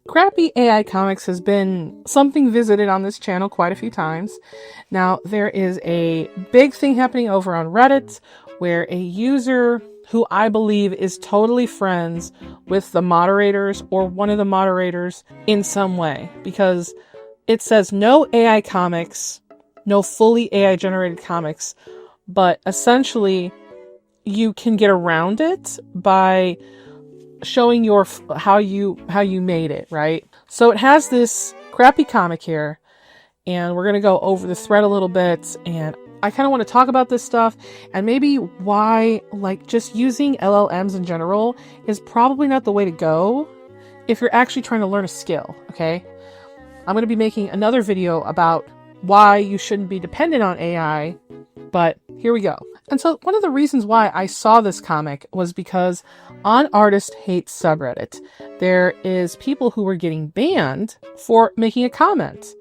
Crappy AI comics has been something visited on this channel quite a few times. Now, there is a big thing happening over on Reddit where a user who I believe is totally friends with the moderators or one of the moderators in some way, because it says no AI comics, no fully AI generated comics, but essentially you can get around it by showing your how you made it, right? So it has this crappy comic here, and we're going to go over the thread a little bit, and I kind of want to talk about this stuff and maybe why, like, just using LLMs in general is probably not the way to go if you're actually trying to learn a skill, okay? I'm going to be making another video about why you shouldn't be dependent on AI, but here we go. And so one of the reasons why I saw this comic was because on Artist Hate subreddit, there is people who were getting banned for making a comment.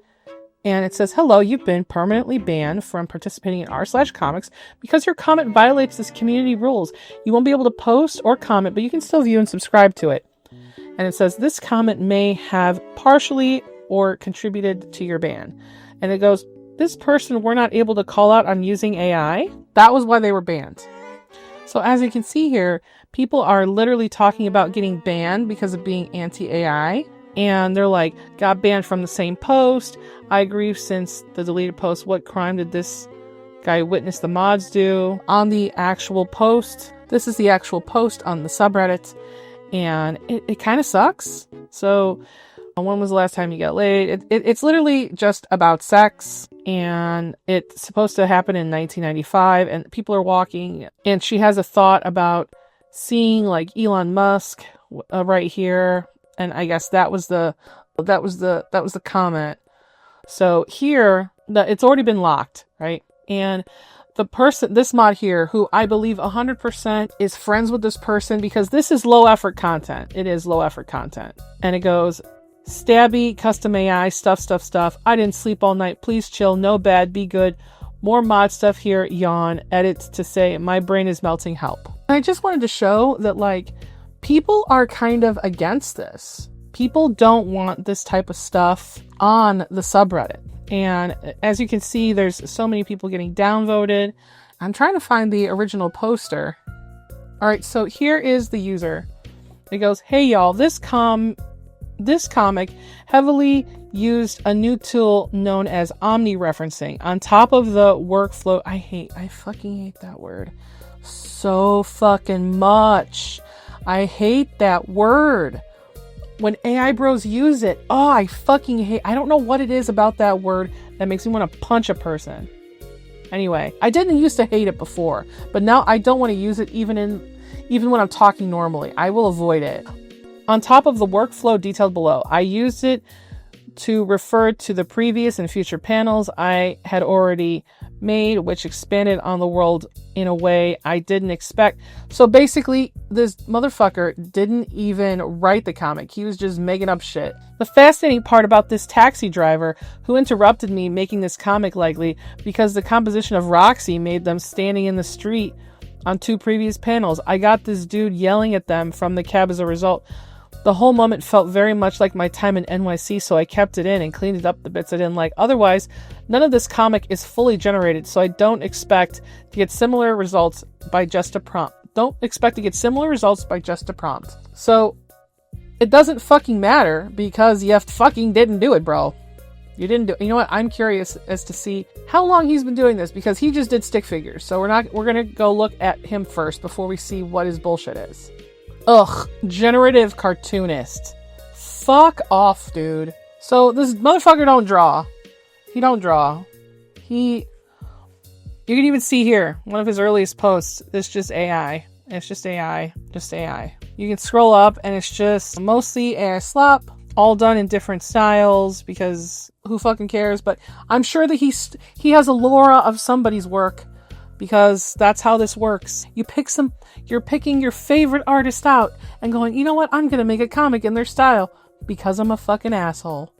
And it says, hello, you've been permanently banned from participating in r/comics because your comment violates this community rules. You won't be able to post or comment, but you can still view and subscribe to it. And it says, this comment may have partially or contributed to your ban. And it goes, this person we're not able to call out on using AI. That was why they were banned. So as you can see here, people are literally talking about getting banned because of being anti-AI. And they're like, got banned from the same post. I agree, since the deleted post, what crime did this guy witness the mods do? On the actual post, this is the actual post on the subreddit, and it kind of sucks. So when was the last time you got laid? It's literally just about sex, and it's supposed to happen in 1995, and people are walking, and she has a thought about seeing like Elon Musk right here, and I guess that was the comment. So here, it's already been locked, right? And the person, this mod here, who I believe 100% is friends with this person, because this is low effort content. It is low effort content, and it goes, stabby, custom AI, stuff. I didn't sleep all night. Please chill. No bad. Be good. More mod stuff here. Yawn. Edits to say, my brain is melting. Help. And I just wanted to show that, like, people are kind of against this. People don't want this type of stuff on the subreddit. And as you can see, there's so many people getting downvoted. I'm trying to find the original poster. All right, so here is the user. It goes, hey y'all, this comic heavily used a new tool known as omni-referencing on top of the workflow. I fucking hate that word so fucking much. I hate that word. When AI bros use it, oh, I fucking hate. I don't know what it is about that word that makes me want to punch a person. Anyway, I didn't used to hate it before, but now I don't want to use it even when I'm talking normally. I will avoid it. On top of the workflow detailed below, I used it to refer to the previous and future panels I had already made, which expanded on the world in a way I didn't expect. So basically, this motherfucker didn't even write the comic. He was just making up shit. The fascinating part about this taxi driver who interrupted me making this comic likely because the composition of Roxy made them standing in the street on two previous panels. I got this dude yelling at them from the cab as a result. The whole moment felt very much like my time in NYC, so I kept it in and cleaned up the bits I didn't like. Otherwise, none of this comic is fully generated, so I don't expect to get similar results by just a prompt. So, it doesn't fucking matter because you fucking didn't do it, bro. You didn't do it. You know what? I'm curious as to see how long he's been doing this, because he just did stick figures. So we're gonna go look at him first before we see what his bullshit is. Ugh, generative cartoonist. Fuck off, dude. So this motherfucker don't draw. He don't draw. You can even see here, one of his earliest posts, it's just AI. It's just AI. Just AI. You can scroll up and it's just mostly AI slop, all done in different styles, because who fucking cares? But I'm sure that he has a Laura of somebody's work, because that's how this works. You're picking your favorite artist out and going, you know what? I'm going to make a comic in their style because I'm a fucking asshole.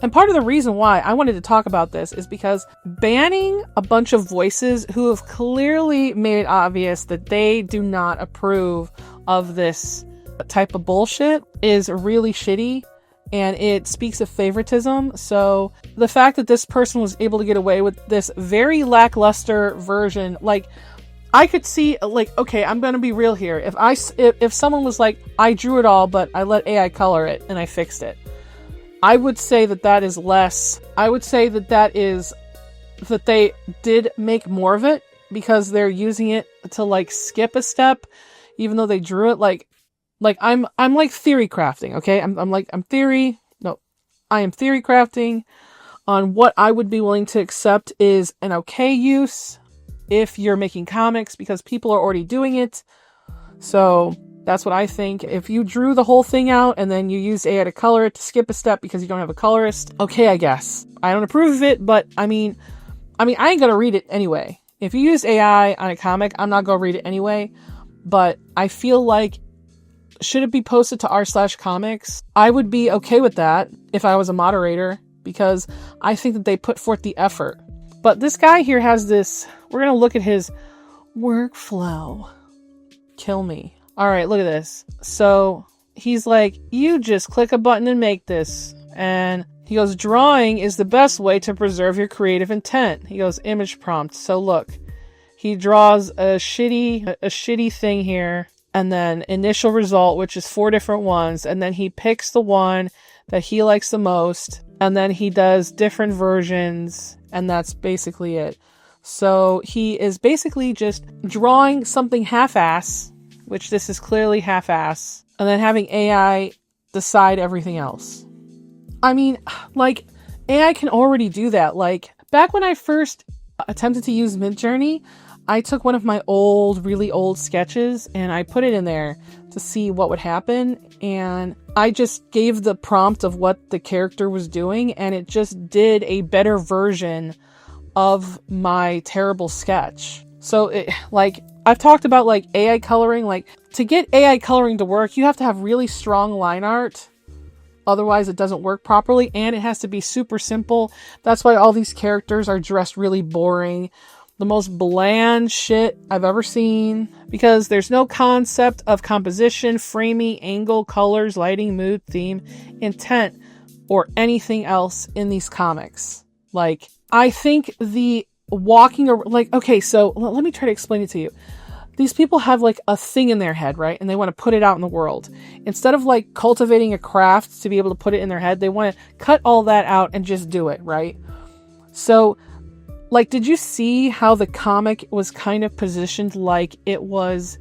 And part of the reason why I wanted to talk about this is because banning a bunch of voices who have clearly made it obvious that they do not approve of this type of bullshit is really shitty. and it speaks of favoritism. So the fact that this person was able to get away with this very lackluster version, like, I could see, like, okay, I'm gonna be real here. If someone was like, I drew it all, but I let AI color it and I fixed it, I would say that is less. I would say that they did make more of it because they're using it to like skip a step, even though they drew it. Like I'm like theory crafting, okay? I am theory crafting on what I would be willing to accept is an okay use if you're making comics, because people are already doing it. So that's what I think. If you drew the whole thing out and then you use AI to color it to skip a step because you don't have a colorist, okay, I guess. I don't approve of it, but I mean, I ain't gonna read it anyway. If you use AI on a comic, I'm not gonna read it anyway. But I feel like, should it be posted to r/comics? I would be okay with that if I was a moderator, because I think that they put forth the effort. But this guy here has this, we're going to look at his workflow. Kill me. All right, look at this. So he's like, you just click a button and make this. And he goes, drawing is the best way to preserve your creative intent. He goes, image prompt. So look, he draws a shitty thing here. And then initial result, which is 4 different ones. And then he picks the one that he likes the most. And then he does different versions. And that's basically it. So he is basically just drawing something half-ass, which this is clearly half-ass, and then having AI decide everything else. I mean, like, AI can already do that. Like, back when I first attempted to use Midjourney, I took one of my really old sketches and I put it in there to see what would happen. And I just gave the prompt of what the character was doing, and it just did a better version of my terrible sketch. So I've talked about like AI coloring. Like, to get AI coloring to work, you have to have really strong line art. Otherwise it doesn't work properly, and it has to be super simple. That's why all these characters are dressed really boring. The most bland shit I've ever seen, because there's no concept of composition, framing, angle, colors, lighting, mood, theme, intent, or anything else in these comics. Like, I think the walking, like, okay, so let me try to explain it to you. These people have like a thing in their head, right? And they want to put it out in the world. Instead of like cultivating a craft to be able to put it in their head, they want to cut all that out and just do it, right? So, like, did you see how the comic was kind of positioned like it was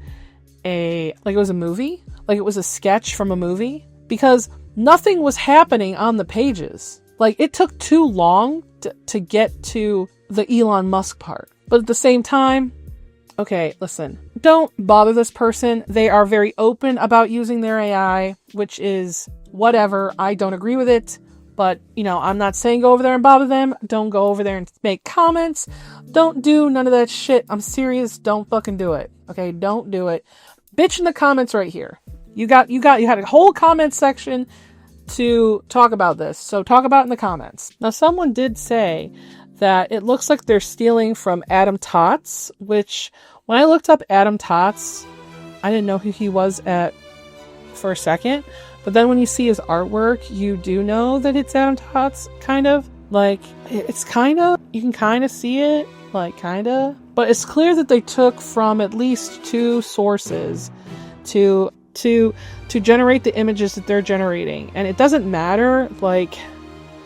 a movie? Like it was a sketch from a movie? Because nothing was happening on the pages. Like, it took too long to get to the Elon Musk part. But at the same time, okay, listen, don't bother this person. They are very open about using their AI, which is whatever. I don't agree with it. But, you know, I'm not saying go over there and bother them. Don't go over there and make comments. Don't do none of that shit. I'm serious. Don't fucking do it. Okay, don't do it. Bitch in the comments right here. You had a whole comment section to talk about this. So talk about it in the comments. Now, someone did say that it looks like they're stealing from Adam Tots, which when I looked up Adam Tots, I didn't know who he was for a second. But then when you see his artwork, you do know that it's Adam Tots, kind of. Like, it's kind of, you can kind of see it, like, kind of. But it's clear that they took from at least 2 sources to generate the images that they're generating. And it doesn't matter, like,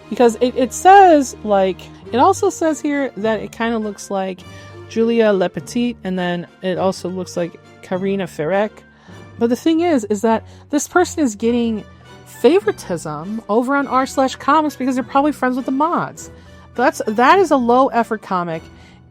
because it says, like, it also says here that it kind of looks like Julia Lepetite, and then it also looks like Karina Ferek. But the thing is that this person is getting favoritism over on r/comics because they're probably friends with the mods. That is a low effort comic.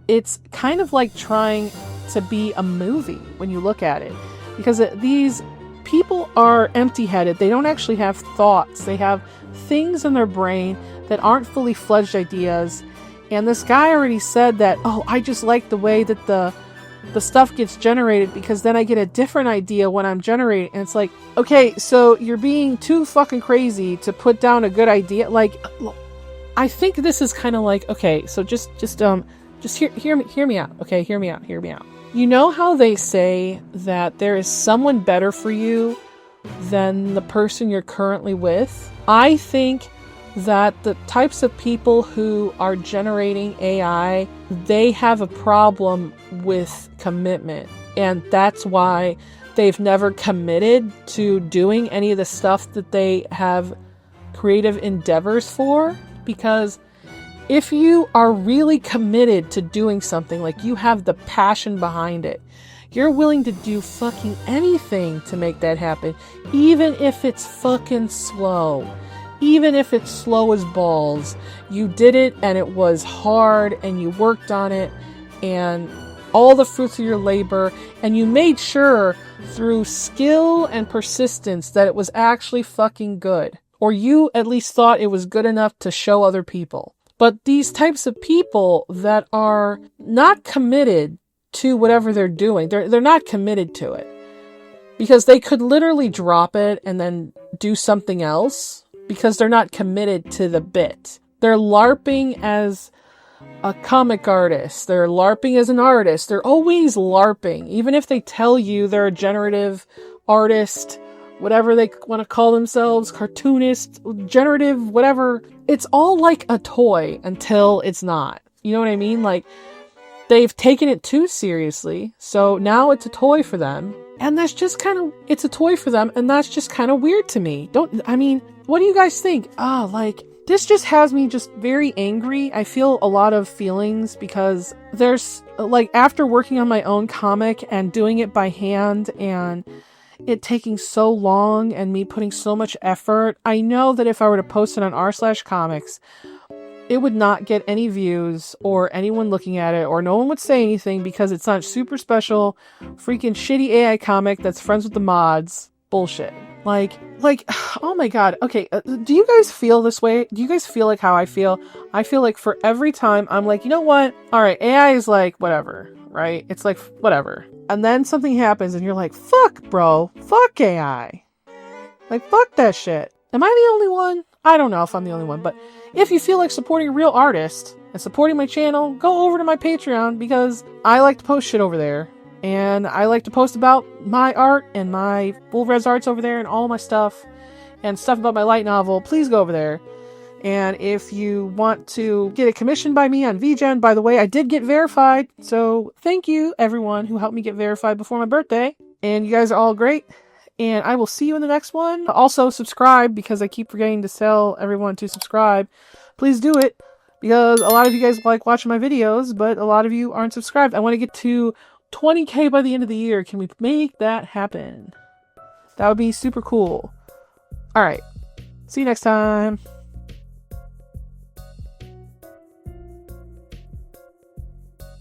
It's kind of like trying to be a movie when you look at it, because these people are empty-headed. They don't actually have thoughts. They have things in their brain that aren't fully fledged ideas. And this guy already said that, oh, I just like the way that the stuff gets generated, because then I get a different idea when I'm generating. And it's like, okay, so you're being too fucking crazy to put down a good idea. Like, I think this is kind of like, okay, so just hear me out. Okay, hear me out. You know how they say that there is someone better for you than the person you're currently with? I think that the types of people who are generating AI, they have a problem with commitment. And that's why they've never committed to doing any of the stuff that they have creative endeavors for. Because if you are really committed to doing something, like you have the passion behind it, you're willing to do fucking anything to make that happen, even if it's fucking slow. Even if it's slow as balls, you did it and it was hard and you worked on it and all the fruits of your labor, and you made sure through skill and persistence that it was actually fucking good. Or you at least thought it was good enough to show other people. But these types of people that are not committed to whatever they're doing, they're not committed to it. Because they could literally drop it and then do something else. Because they're not committed to the bit. They're LARPing as a comic artist. They're LARPing as an artist. They're always LARPing. Even if they tell you they're a generative artist, whatever they want to call themselves, cartoonist, generative, whatever. It's all like a toy until it's not. You know what I mean? Like, they've taken it too seriously. So now it's a toy for them. And that's just kind of, it's a toy for them. And that's just kind of weird to me. What do you guys think? This just has me just very angry. I feel a lot of feelings because there's, after working on my own comic and doing it by hand and it taking so long and me putting so much effort, I know that if I were to post it on r/comics, it would not get any views or anyone looking at it, or no one would say anything because it's not super special, freaking shitty AI comic that's friends with the mods. Bullshit. Oh my god. Okay, do you guys feel this way? Do you guys feel like how I feel? I feel like for every time I'm like, you know what? Alright, AI is like, whatever, right? It's like, whatever. And then something happens and you're like, fuck, bro. Fuck AI. Like, fuck that shit. Am I the only one? I don't know if I'm the only one, but if you feel like supporting a real artist and supporting my channel, go over to my Patreon because I like to post shit over there. And I like to post about my art and my full res arts over there and all my stuff and stuff about my light novel. Please go over there. And if you want to get a commission by me on VGen, by the way, I did get verified. So thank you everyone who helped me get verified before my birthday. And you guys are all great. And I will see you in the next one. Also subscribe because I keep forgetting to tell everyone to subscribe. Please do it because a lot of you guys like watching my videos, but a lot of you aren't subscribed. I want to get to 20K by the end of the year. Can we make that happen? That would be super cool. Alright. See you next time.